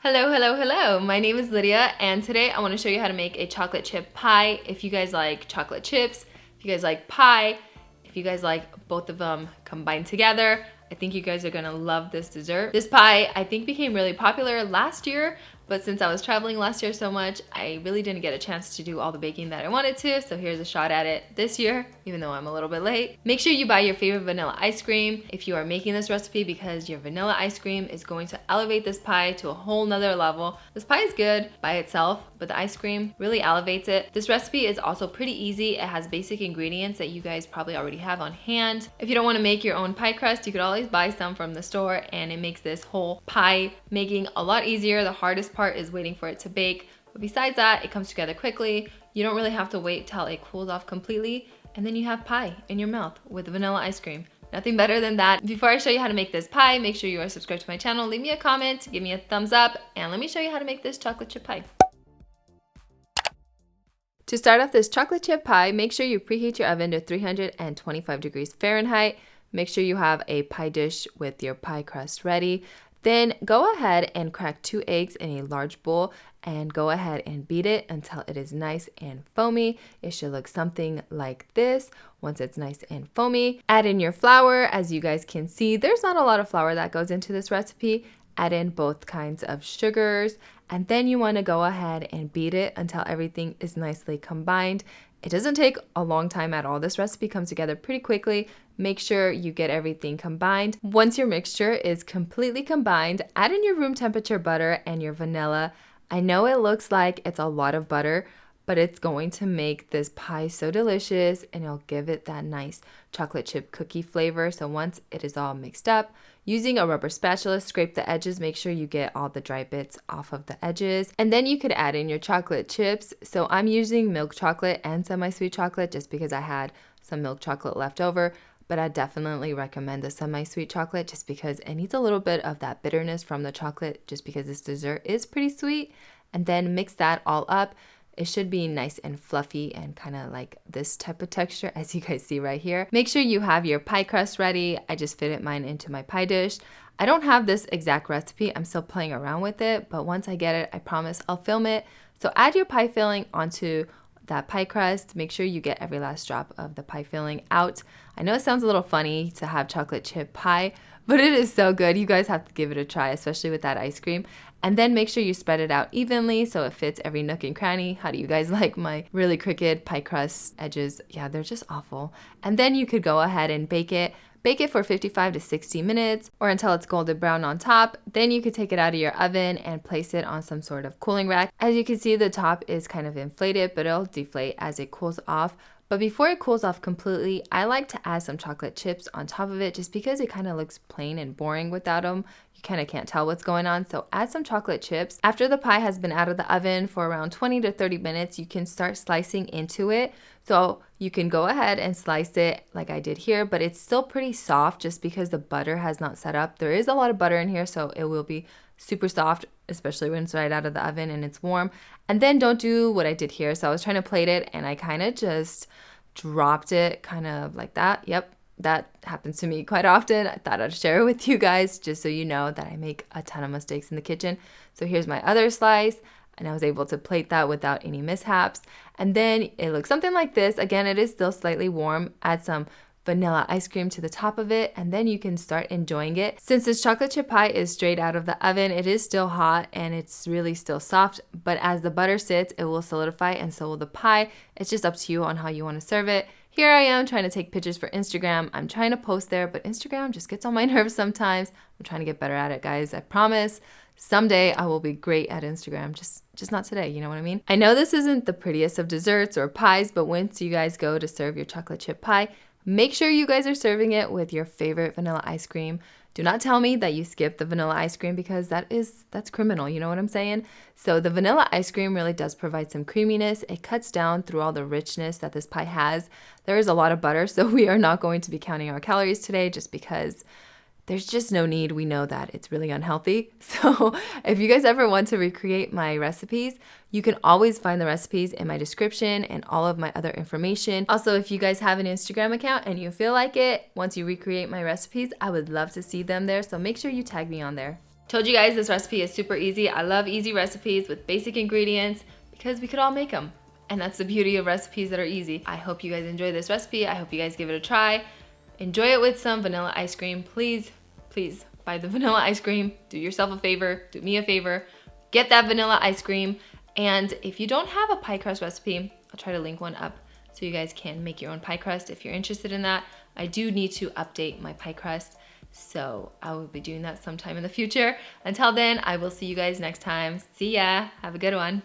Hello, hello, hello. My name is Lydia, and today I want to show you how to make a chocolate chip pie. If you guys like chocolate chips, if you guys like pie, if you guys like both of them combined together, I think you guys are gonna love this dessert. This pie, I think, became really popular last year, but since I was traveling last year so much, I really didn't get a chance to do all the baking that I wanted to, so here's a shot at it this year, even though I'm a little bit late. Make sure you buy your favorite vanilla ice cream if you are making this recipe, because your vanilla ice cream is going to elevate this pie to a whole nother level. This pie is good by itself, but the ice cream really elevates it. This recipe is also pretty easy. It has basic ingredients that you guys probably already have on hand. If you don't want to make your own pie crust, you could always buy some from the store, and it makes this whole pie making a lot easier. The hardest part is waiting for it to bake, but besides that, it comes together quickly. You don't really have to wait till it cools off completely, and then you have pie in your mouth with vanilla ice cream. Nothing better than that. Before I show you how to make this pie, make sure you are subscribed to my channel, leave me a comment, give me a thumbs up, and let me show you how to make this chocolate chip pie. To start off this chocolate chip pie, make sure you preheat your oven to 325 degrees Fahrenheit. Make sure you have a pie dish with your pie crust ready. Then go ahead and crack 2 eggs in a large bowl and go ahead and beat it until it is nice and foamy. It should look something like this. Once it's nice and foamy, add in your flour. As you guys can see, there's not a lot of flour that goes into this recipe. Add in both kinds of sugars, and then you want to go ahead and beat it until everything is nicely combined. It doesn't take a long time at all. This recipe comes together pretty quickly. Make sure you get everything combined. Once your mixture is completely combined, add in your room temperature butter and your vanilla. I know it looks like it's a lot of butter, but it's going to make this pie so delicious, and it'll give it that nice chocolate chip cookie flavor. So once it is all mixed up, using a rubber spatula, scrape the edges. Make sure you get all the dry bits off of the edges. And then you could add in your chocolate chips. So I'm using milk chocolate and semi-sweet chocolate just because I had some milk chocolate left over. But I definitely recommend the semi-sweet chocolate just because it needs a little bit of that bitterness from the chocolate, just because this dessert is pretty sweet. And then mix that all up. It should be nice and fluffy and kind of like this type of texture, as you guys see right here. Make sure you have your pie crust ready. I just fitted mine into my pie dish. I don't have this exact recipe. I'm still playing around with it, but once I get it, I promise I'll film it. So add your pie filling onto that pie crust. Make sure you get every last drop of the pie filling out. I know it sounds a little funny to have chocolate chip pie, but it is so good. You guys have to give it a try, especially with that ice cream. And then make sure you spread it out evenly so it fits every nook and cranny. How do you guys like my really crooked pie crust edges? Yeah, they're just awful. And then you could go ahead and bake it. Bake it for 55 to 60 minutes or until it's golden brown on top. Then you could take it out of your oven and place it on some sort of cooling rack. As you can see, the top is kind of inflated, but it'll deflate as it cools off. But before it cools off completely, I like to add some chocolate chips on top of it just because it kind of looks plain and boring without them. You kind of can't tell what's going on, so add some chocolate chips. After the pie has been out of the oven for around 20 to 30 minutes, you can start slicing into it. So you can go ahead and slice it like I did here, but it's still pretty soft just because the butter has not set up. There is a lot of butter in here, so it will be super soft, especially when it's right out of the oven and it's warm. And then don't do what I did here. So I was trying to plate it and I kind of just dropped it kind of like that. Yep, that happens to me quite often. I thought I'd share it with you guys just so you know that I make a ton of mistakes in the kitchen. So here's my other slice, and I was able to plate that without any mishaps. And then it looks something like this. Again, it is still slightly warm. Add some vanilla ice cream to the top of it, and then you can start enjoying it. Since this chocolate chip pie is straight out of the oven, it is still hot and it's really still soft, but as the butter sits, it will solidify, and so will the pie. It's just up to you on how you want to serve it. Here I am trying to take pictures for Instagram. I'm trying to post there, but Instagram just gets on my nerves sometimes. I'm trying to get better at it, guys. I promise someday I will be great at Instagram, just not today, you know what I mean? I know this isn't the prettiest of desserts or pies, but once you guys go to serve your chocolate chip pie, make sure you guys are serving it with your favorite vanilla ice cream. Do not tell me that you skipped the vanilla ice cream, because that's criminal, you know what I'm saying? So the vanilla ice cream really does provide some creaminess. It cuts down through all the richness that this pie has. There is a lot of butter, so we are not going to be counting our calories today just because there's just no need. We know that it's really unhealthy. So if you guys ever want to recreate my recipes, you can always find the recipes in my description and all of my other information. Also, if you guys have an Instagram account and you feel like it, once you recreate my recipes, I would love to see them there. So make sure you tag me on there. Told you guys this recipe is super easy. I love easy recipes with basic ingredients because we could all make them. And that's the beauty of recipes that are easy. I hope you guys enjoy this recipe. I hope you guys give it a try. Enjoy it with some vanilla ice cream. Please, please buy the vanilla ice cream. Do yourself a favor, do me a favor. Get that vanilla ice cream. And if you don't have a pie crust recipe, I'll try to link one up so you guys can make your own pie crust if you're interested in that. I do need to update my pie crust, so I will be doing that sometime in the future. Until then, I will see you guys next time. See ya. Have a good one.